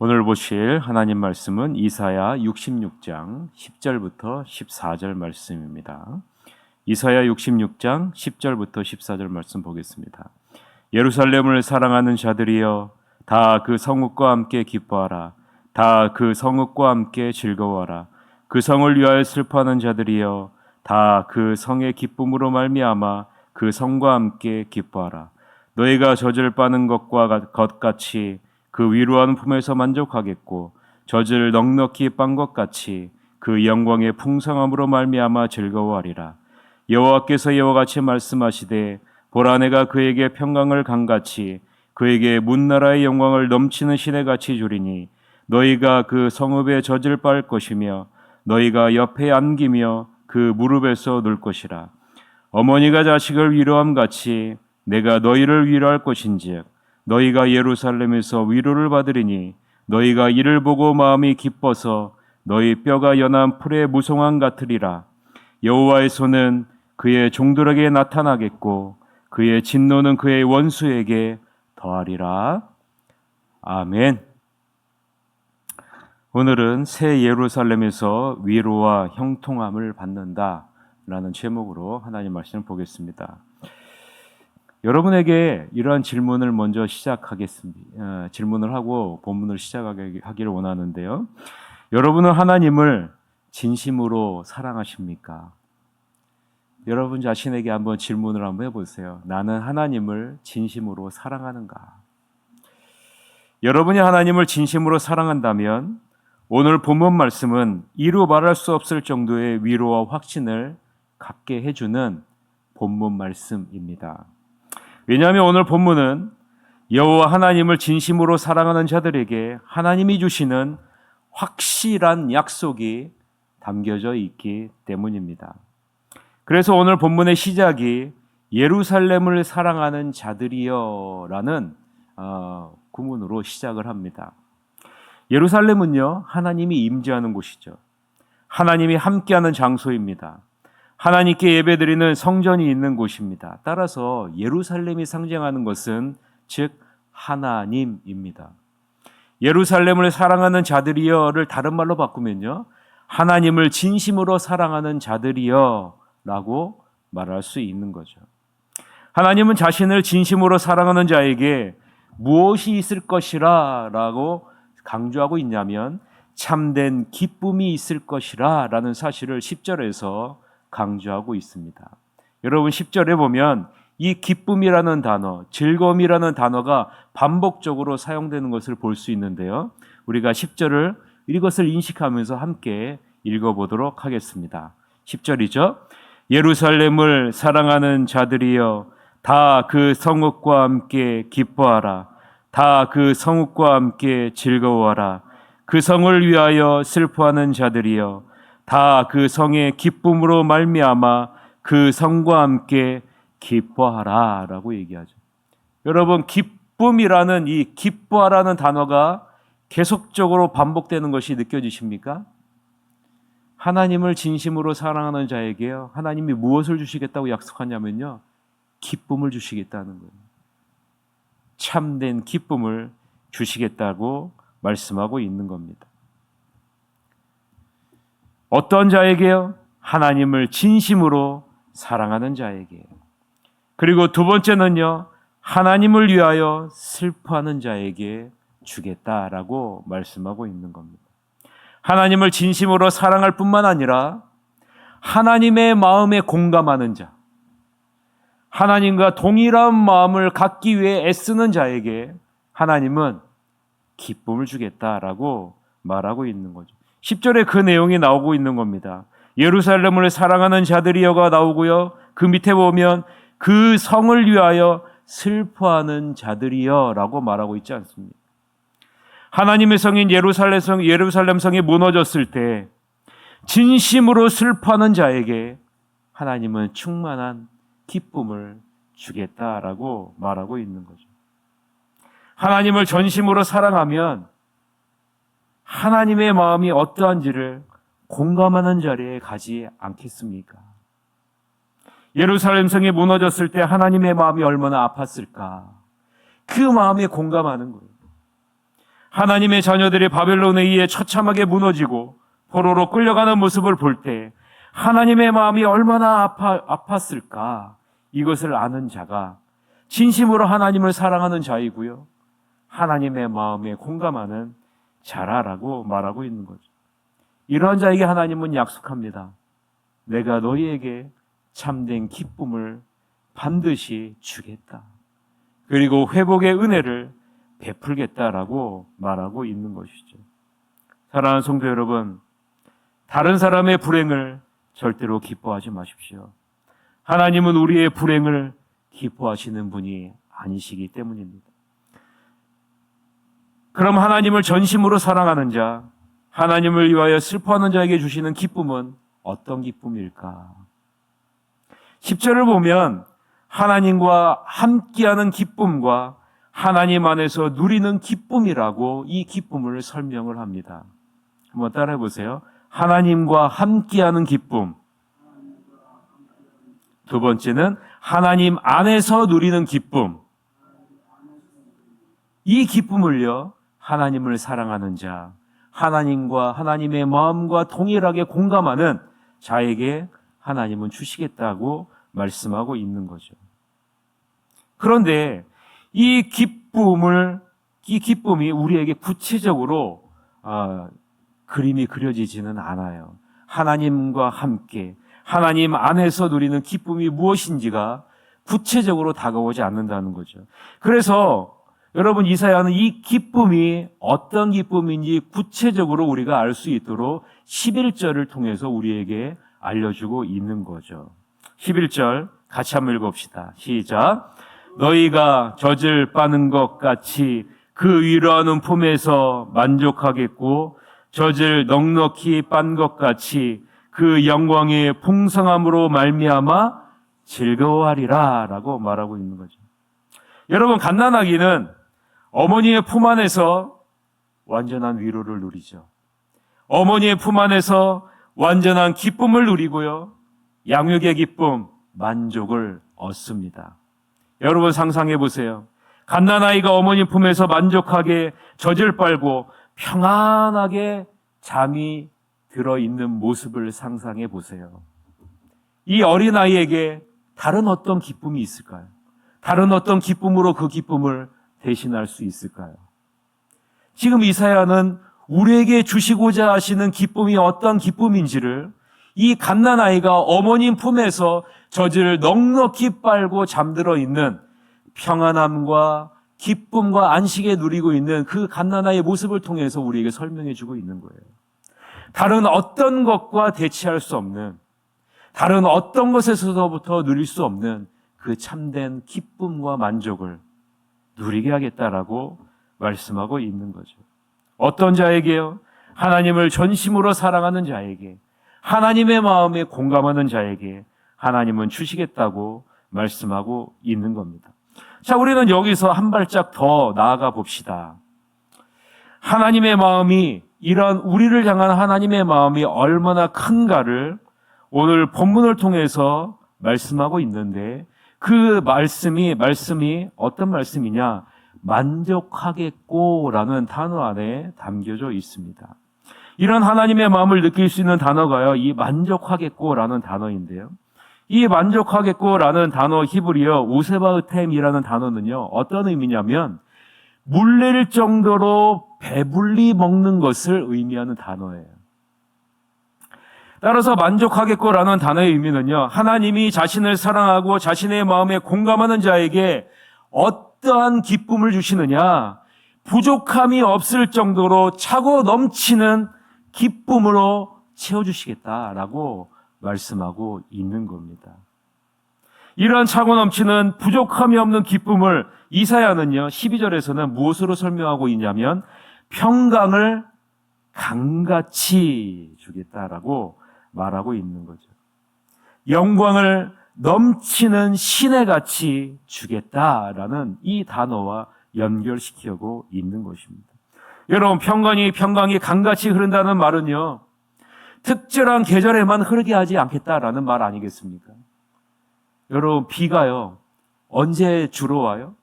오늘 보실 하나님 말씀은 이사야 66장 10절부터 14절 말씀입니다. 이사야 66장 10절부터 14절 말씀 보겠습니다. 예루살렘을 사랑하는 자들이여 다 그 성읍과 함께 기뻐하라. 다 그 성읍과 함께 즐거워하라. 그 성을 위하여 슬퍼하는 자들이여 다 그 성의 기쁨으로 말미암아 그 성과 함께 기뻐하라. 너희가 젖을 빠는 것과 같이 그 위로하는 품에서 만족하겠고 젖을 넉넉히 빤 것 같이 그 영광의 풍성함으로 말미암아 즐거워하리라. 여호와께서 이와 같이 말씀하시되 보라 내가 그에게 평강을 강같이 그에게 문나라의 영광을 넘치는 시내같이 주리니 너희가 그 성읍에 젖을 빨 것이며 너희가 옆에 안기며 그 무릎에서 놀 것이라. 어머니가 자식을 위로함 같이 내가 너희를 위로할 것인즉 너희가 예루살렘에서 위로를 받으리니 너희가 이를 보고 마음이 기뻐서 너희 뼈가 연한 풀의 무송함 같으리라. 여호와의 손은 그의 종들에게 나타나겠고 그의 진노는 그의 원수에게 더하리라. 아멘. 오늘은 새 예루살렘에서 위로와 형통함을 받는다라는 제목으로 하나님 말씀을 보겠습니다. 여러분에게 이러한 질문을 먼저 시작하겠습니다. 질문을 하고 본문을 시작하기를 원하는데요. 여러분은 하나님을 진심으로 사랑하십니까? 여러분 자신에게 한번 질문을 한번 해보세요. 나는 하나님을 진심으로 사랑하는가? 여러분이 하나님을 진심으로 사랑한다면 오늘 본문 말씀은 이루 말할 수 없을 정도의 위로와 확신을 갖게 해주는 본문 말씀입니다. 왜냐하면 오늘 본문은 여호와 하나님을 진심으로 사랑하는 자들에게 하나님이 주시는 확실한 약속이 담겨져 있기 때문입니다. 그래서 오늘 본문의 시작이 예루살렘을 사랑하는 자들이여 라는 구문으로 시작을 합니다. 예루살렘은요, 하나님이 임재하는 곳이죠. 하나님이 함께하는 장소입니다. 하나님께 예배드리는 성전이 있는 곳입니다. 따라서 예루살렘이 상징하는 것은 즉 하나님입니다. 예루살렘을 사랑하는 자들이여를 다른 말로 바꾸면요, 하나님을 진심으로 사랑하는 자들이여 라고 말할 수 있는 거죠. 하나님은 자신을 진심으로 사랑하는 자에게 무엇이 있을 것이라 라고 강조하고 있냐면 참된 기쁨이 있을 것이라 라는 사실을 10절에서 강조하고 있습니다. 여러분 10절에 보면 이 기쁨이라는 단어, 즐거움이라는 단어가 반복적으로 사용되는 것을 볼 수 있는데요. 우리가 10절을 이것을 인식하면서 함께 읽어보도록 하겠습니다. 10절이죠. 예루살렘을 사랑하는 자들이여 다 그 성읍과 함께 기뻐하라. 다 그 성읍과 함께 즐거워하라. 그 성을 위하여 슬퍼하는 자들이여 다 그 성의 기쁨으로 말미암아 그 성과 함께 기뻐하라 라고 얘기하죠. 여러분 기쁨이라는 이 기뻐하라는 단어가 계속적으로 반복되는 것이 느껴지십니까? 하나님을 진심으로 사랑하는 자에게요, 하나님이 무엇을 주시겠다고 약속하냐면요, 기쁨을 주시겠다는 거예요. 참된 기쁨을 주시겠다고 말씀하고 있는 겁니다. 어떤 자에게요? 하나님을 진심으로 사랑하는 자에게요. 그리고 두 번째는요, 하나님을 위하여 슬퍼하는 자에게 주겠다라고 말씀하고 있는 겁니다. 하나님을 진심으로 사랑할 뿐만 아니라 하나님의 마음에 공감하는 자, 하나님과 동일한 마음을 갖기 위해 애쓰는 자에게 하나님은 기쁨을 주겠다라고 말하고 있는 거죠. 10절에 그 내용이 나오고 있는 겁니다. 예루살렘을 사랑하는 자들이여가 나오고요, 그 밑에 보면 그 성을 위하여 슬퍼하는 자들이여 라고 말하고 있지 않습니까? 하나님의 성인 예루살렘 성이 무너졌을 때 진심으로 슬퍼하는 자에게 하나님은 충만한 기쁨을 주겠다라고 말하고 있는 거죠. 하나님을 전심으로 사랑하면 하나님의 마음이 어떠한지를 공감하는 자리에 가지 않겠습니까? 예루살렘 성이 무너졌을 때 하나님의 마음이 얼마나 아팠을까? 그 마음에 공감하는 거예요. 하나님의 자녀들이 바벨론에 의해 처참하게 무너지고 포로로 끌려가는 모습을 볼 때 하나님의 마음이 얼마나 아팠을까? 이것을 아는 자가 진심으로 하나님을 사랑하는 자이고요, 하나님의 마음에 공감하는 자라라고 말하고 있는 거죠. 이러한 자에게 하나님은 약속합니다. 내가 너희에게 참된 기쁨을 반드시 주겠다. 그리고 회복의 은혜를 베풀겠다라고 말하고 있는 것이죠. 사랑하는 성도 여러분, 다른 사람의 불행을 절대로 기뻐하지 마십시오. 하나님은 우리의 불행을 기뻐하시는 분이 아니시기 때문입니다. 그럼 하나님을 전심으로 사랑하는 자, 하나님을 위하여 슬퍼하는 자에게 주시는 기쁨은 어떤 기쁨일까? 10절을 보면 하나님과 함께하는 기쁨과 하나님 안에서 누리는 기쁨이라고 이 기쁨을 설명을 합니다. 한번 따라해 보세요. 하나님과 함께하는 기쁨. 두 번째는 하나님 안에서 누리는 기쁨. 이 기쁨을요, 하나님을 사랑하는 자, 하나님과 하나님의 마음과 동일하게 공감하는 자에게 하나님은 주시겠다고 말씀하고 있는 거죠. 그런데 이 기쁨이 우리에게 구체적으로 그림이 그려지지는 않아요. 하나님과 함께 하나님 안에서 누리는 기쁨이 무엇인지가 구체적으로 다가오지 않는다는 거죠. 그래서 여러분, 이사야는 이 기쁨이 어떤 기쁨인지 구체적으로 우리가 알 수 있도록 11절을 통해서 우리에게 알려주고 있는 거죠. 11절 같이 한번 읽어봅시다. 시작. 너희가 젖을 빠는 것 같이 그 위로하는 품에서 만족하겠고 젖을 넉넉히 빤 것 같이 그 영광의 풍성함으로 말미암아 즐거워하리라 라고 말하고 있는 거죠. 여러분, 갓난아기는 어머니의 품 안에서 완전한 위로를 누리죠. 어머니의 품 안에서 완전한 기쁨을 누리고요, 양육의 기쁨, 만족을 얻습니다. 여러분 상상해 보세요. 갓난아이가 어머니 품에서 만족하게 젖을 빨고 평안하게 잠이 들어있는 모습을 상상해 보세요. 이 어린아이에게 다른 어떤 기쁨이 있을까요? 다른 어떤 기쁨으로 그 기쁨을 대신할 수 있을까요? 지금 이사야는 우리에게 주시고자 하시는 기쁨이 어떤 기쁨인지를 이 갓난아이가 어머님 품에서 젖을 넉넉히 빨고 잠들어 있는 평안함과 기쁨과 안식에 누리고 있는 그 갓난아이의 모습을 통해서 우리에게 설명해 주고 있는 거예요. 다른 어떤 것과 대치할 수 없는, 다른 어떤 것에서부터 누릴 수 없는 그 참된 기쁨과 만족을 누리게 하겠다라고 말씀하고 있는 거죠. 어떤 자에게요? 하나님을 전심으로 사랑하는 자에게, 하나님의 마음에 공감하는 자에게 하나님은 주시겠다고 말씀하고 있는 겁니다. 자, 우리는 여기서 한 발짝 더 나아가 봅시다. 하나님의 마음이, 이런 우리를 향한 하나님의 마음이 얼마나 큰가를 오늘 본문을 통해서 말씀하고 있는데, 그 말씀이 어떤 말씀이냐? 만족하겠고라는 단어 안에 담겨져 있습니다. 이런 하나님의 마음을 느낄 수 있는 단어가요, 이 만족하겠고라는 단어인데요. 이 만족하겠고라는 단어 히브리어 우세바흐템이라는 단어는요, 어떤 의미냐면 물릴 정도로 배불리 먹는 것을 의미하는 단어예요. 따라서 만족하겠고라는 단어의 의미는요, 하나님이 자신을 사랑하고 자신의 마음에 공감하는 자에게 어떠한 기쁨을 주시느냐, 부족함이 없을 정도로 차고 넘치는 기쁨으로 채워주시겠다라고 말씀하고 있는 겁니다. 이러한 차고 넘치는 부족함이 없는 기쁨을 이사야는요, 12절에서는 무엇으로 설명하고 있냐면 평강을 강같이 주겠다라고 말하고 있는 거죠. 영광을 넘치는 시내같이 주겠다라는 이 단어와 연결시키고 있는 것입니다. 여러분, 평강이 강같이 흐른다는 말은요, 특별한 계절에만 흐르게 하지 않겠다라는 말 아니겠습니까? 여러분, 비가요, 언제 주로 와요?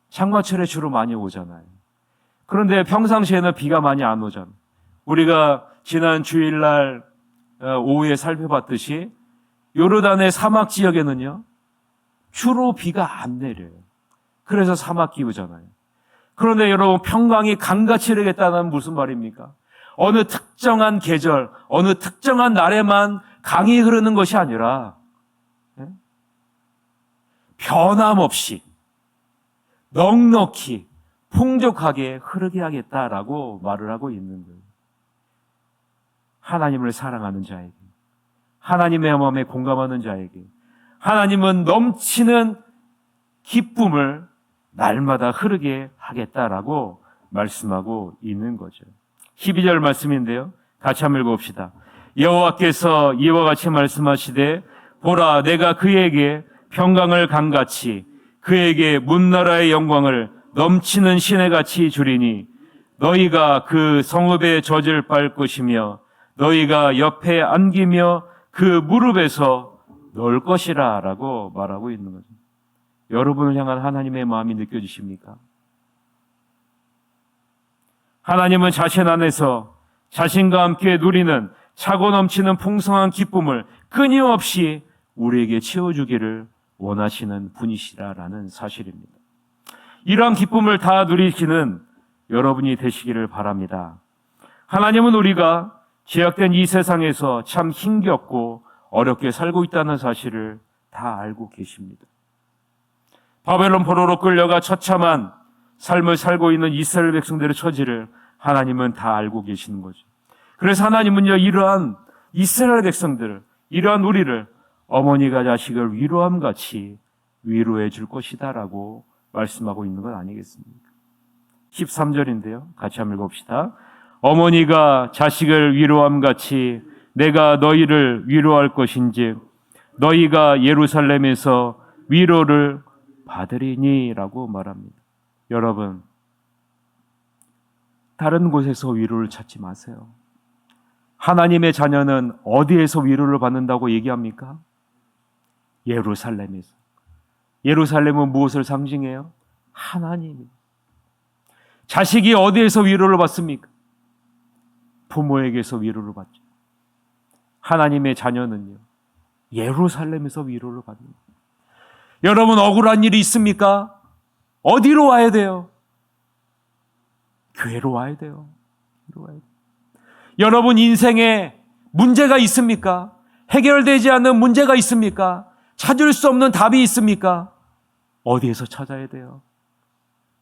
장마철에 주로 많이 오잖아요. 그런데 평상시에는 비가 많이 안 오잖아. 우리가 지난 주일날 오후에 살펴봤듯이 요르단의 사막 지역에는요, 주로 비가 안 내려요. 그래서 사막 기후잖아요. 그런데 여러분, 평강이 강같이 흐르겠다는 무슨 말입니까? 어느 특정한 계절, 어느 특정한 날에만 강이 흐르는 것이 아니라 변함없이 넉넉히 풍족하게 흐르게 하겠다라고 말을 하고 있는 거예요. 하나님을 사랑하는 자에게, 하나님의 마음에 공감하는 자에게 하나님은 넘치는 기쁨을 날마다 흐르게 하겠다라고 말씀하고 있는 거죠. 12절 말씀인데요, 같이 한번 읽어봅시다. 여호와께서 이와 같이 말씀하시되 보라, 내가 그에게 평강을 강같이 그에게 문나라의 영광을 넘치는 시내같이 주리니 너희가 그 성읍의 젖을 빨 것이며 너희가 옆에 안기며 그 무릎에서 놓을 것이라 라고 말하고 있는 거죠. 여러분을 향한 하나님의 마음이 느껴지십니까? 하나님은 자신 안에서 자신과 함께 누리는 차고 넘치는 풍성한 기쁨을 끊임없이 우리에게 채워주기를 원하시는 분이시라라는 사실입니다. 이러한 기쁨을 다 누리시는 여러분이 되시기를 바랍니다. 하나님은 우리가 죄악된 이 세상에서 참 힘겹고 어렵게 살고 있다는 사실을 다 알고 계십니다. 바벨론 포로로 끌려가 처참한 삶을 살고 있는 이스라엘 백성들의 처지를 하나님은 다 알고 계시는 거죠. 그래서 하나님은요, 이러한 이스라엘 백성들을, 이러한 우리를 어머니가 자식을 위로함같이 위로해 줄 것이다 라고 말씀하고 있는 것 아니겠습니까? 13절인데요. 같이 한번 읽어봅시다. 어머니가 자식을 위로함같이 내가 너희를 위로할 것인지 너희가 예루살렘에서 위로를 받으리니 라고 말합니다. 여러분, 다른 곳에서 위로를 찾지 마세요. 하나님의 자녀는 어디에서 위로를 받는다고 얘기합니까? 예루살렘에서. 예루살렘은 무엇을 상징해요? 하나님. 자식이 어디에서 위로를 받습니까? 부모에게서 위로를 받죠. 하나님의 자녀는요, 예루살렘에서 위로를 받습니다. 여러분, 억울한 일이 있습니까? 어디로 와야 돼요? 교회로 와야 돼요. 교회로 와야 돼요. 여러분 인생에 문제가 있습니까? 해결되지 않는 문제가 있습니까? 찾을 수 없는 답이 있습니까? 어디에서 찾아야 돼요?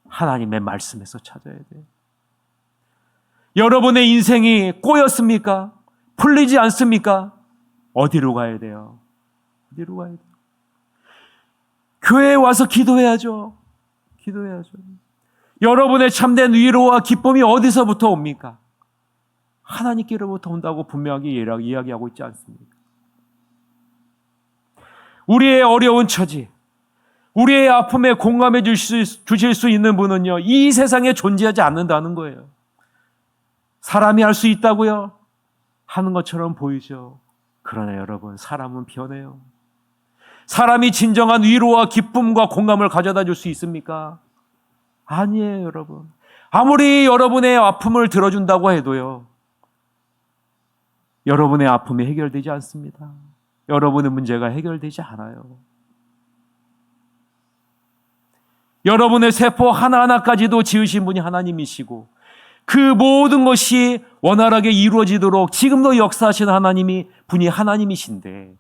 하나님의 말씀에서 찾아야 돼요. 여러분의 인생이 꼬였습니까? 풀리지 않습니까? 어디로 가야 돼요? 어디로 가야 돼요? 교회에 와서 기도해야죠. 기도해야죠. 여러분의 참된 위로와 기쁨이 어디서부터 옵니까? 하나님께로부터 온다고 분명하게 이야기하고 있지 않습니까? 우리의 어려운 처지, 우리의 아픔에 공감해 주실 수 있는 분은요, 이 세상에 존재하지 않는다는 거예요. 사람이 할 수 있다고요? 하는 것처럼 보이죠. 그러나 여러분, 사람은 변해요. 사람이 진정한 위로와 기쁨과 공감을 가져다 줄 수 있습니까? 아니에요, 여러분. 아무리 여러분의 아픔을 들어준다고 해도요, 여러분의 아픔이 해결되지 않습니다. 여러분의 문제가 해결되지 않아요. 여러분의 세포 하나하나까지도 지으신 분이 하나님이시고 그 모든 것이 원활하게 이루어지도록 지금도 역사하시는 분이 하나님이신데,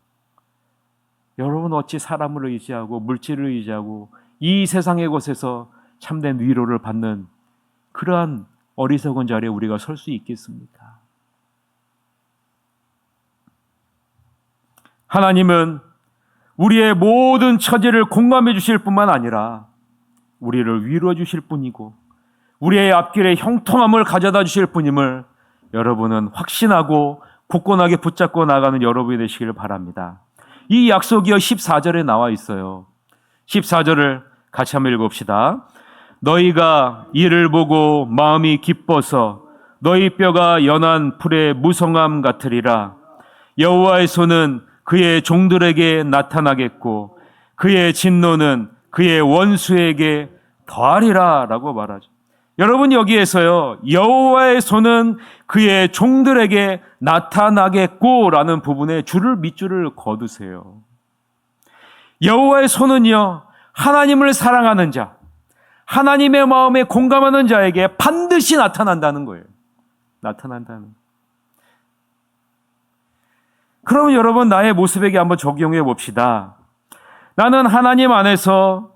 여러분 어찌 사람을 의지하고 물질을 의지하고 이 세상의 곳에서 참된 위로를 받는 그러한 어리석은 자리에 우리가 설 수 있겠습니까? 하나님은 우리의 모든 처지를 공감해 주실 뿐만 아니라 우리를 위로해 주실 뿐이고 우리의 앞길에 형통함을 가져다 주실 뿐임을 여러분은 확신하고 굳건하게 붙잡고 나가는 여러분이 되시기를 바랍니다. 이 약속이요 14절에 나와 있어요. 14절을 같이 한번 읽어봅시다. 너희가 이를 보고 마음이 기뻐서 너희 뼈가 연한 풀의 무성함 같으리라. 여호와의 손은 그의 종들에게 나타나겠고 그의 진노는 그의 원수에게 더하리라 라고 말하죠. 여러분 여기에서요, 여호와의 손은 그의 종들에게 나타나겠고라는 부분에 밑줄을 거두세요. 여호와의 손은요, 하나님을 사랑하는 자, 하나님의 마음에 공감하는 자에게 반드시 나타난다는 거예요. 나타난다는. 그러면 여러분 나의 모습에게 한번 적용해 봅시다. 나는 하나님 안에서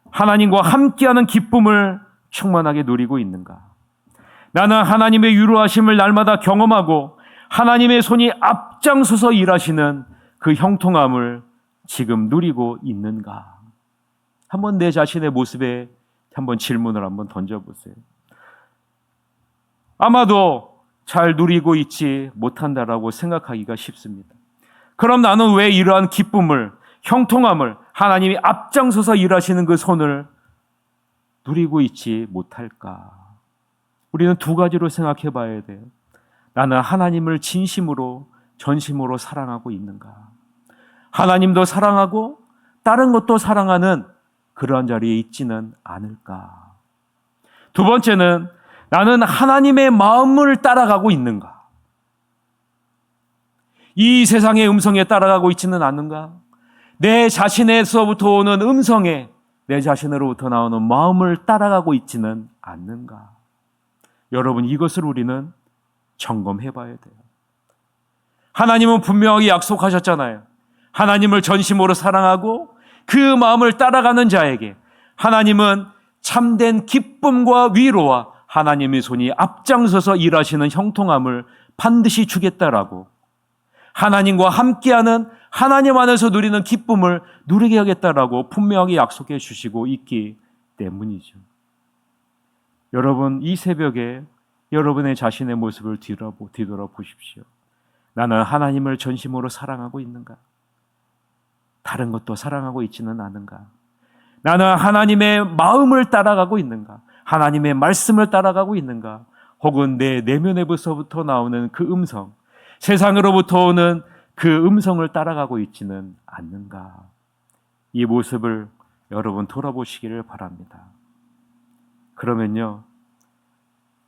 하나님과 함께하는 기쁨을 충만하게 누리고 있는가? 나는 하나님의 유로하심을 날마다 경험하고 하나님의 손이 앞장서서 일하시는 그 형통함을 지금 누리고 있는가? 한번 내 자신의 모습에 한번 질문을 한번 던져보세요. 아마도 잘 누리고 있지 못한다라고 생각하기가 쉽습니다. 그럼 나는 왜 이러한 기쁨을, 형통함을, 하나님이 앞장서서 일하시는 그 손을 누리고 있지 못할까? 우리는 두 가지로 생각해 봐야 돼요. 나는 하나님을 진심으로, 전심으로 사랑하고 있는가? 하나님도 사랑하고 다른 것도 사랑하는 그러한 자리에 있지는 않을까? 두 번째는 나는 하나님의 마음을 따라가고 있는가? 이 세상의 음성에 따라가고 있지는 않는가? 내 자신에서부터 오는 음성에 내 자신으로부터 나오는 마음을 따라가고 있지는 않는가? 여러분, 이것을 우리는 점검해 봐야 돼요. 하나님은 분명하게 약속하셨잖아요. 하나님을 전심으로 사랑하고 그 마음을 따라가는 자에게 하나님은 참된 기쁨과 위로와 하나님의 손이 앞장서서 일하시는 형통함을 반드시 주겠다라고, 하나님과 함께하는 하나님 안에서 누리는 기쁨을 누리게 하겠다라고 분명하게 약속해 주시고 있기 때문이죠. 여러분, 이 새벽에 여러분의 자신의 모습을 뒤돌아보십시오. 나는 하나님을 전심으로 사랑하고 있는가? 다른 것도 사랑하고 있지는 않은가? 나는 하나님의 마음을 따라가고 있는가? 하나님의 말씀을 따라가고 있는가? 혹은 내 내면에서부터 나오는 그 음성, 세상으로부터 오는 그 음성을 따라가고 있지는 않는가? 이 모습을 여러분 돌아보시기를 바랍니다. 그러면요,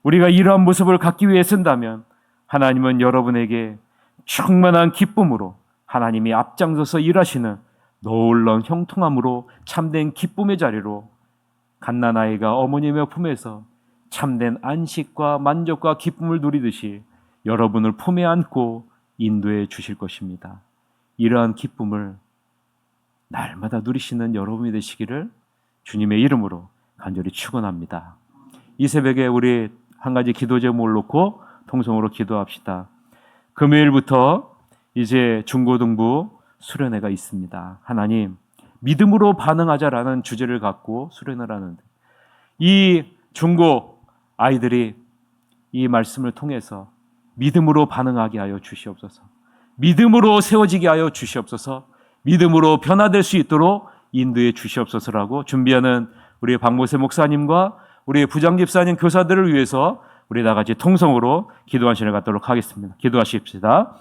우리가 이러한 모습을 갖기 위해 쓴다면 하나님은 여러분에게 충만한 기쁨으로 하나님이 앞장서서 일하시는 놀라운 형통함으로 참된 기쁨의 자리로 갓난아이가 어머님의 품에서 참된 안식과 만족과 기쁨을 누리듯이 여러분을 품에 안고 인도해 주실 것입니다. 이러한 기쁨을 날마다 누리시는 여러분이 되시기를 주님의 이름으로 간절히 축원합니다. 이 새벽에 우리 한 가지 기도 제목을 놓고 통성으로 기도합시다. 금요일부터 이제 중고등부 수련회가 있습니다. 하나님, 믿음으로 반응하자라는 주제를 갖고 수련을 하는데 이 중고 아이들이 이 말씀을 통해서 믿음으로 반응하게 하여 주시옵소서. 믿음으로 세워지게 하여 주시옵소서. 믿음으로 변화될 수 있도록 인도해 주시옵소서라고 준비하는 우리 박모세 목사님과 우리 부장집사님 교사들을 위해서 우리 다 같이 통성으로 기도한 시간을 갖도록 하겠습니다. 기도하십시다.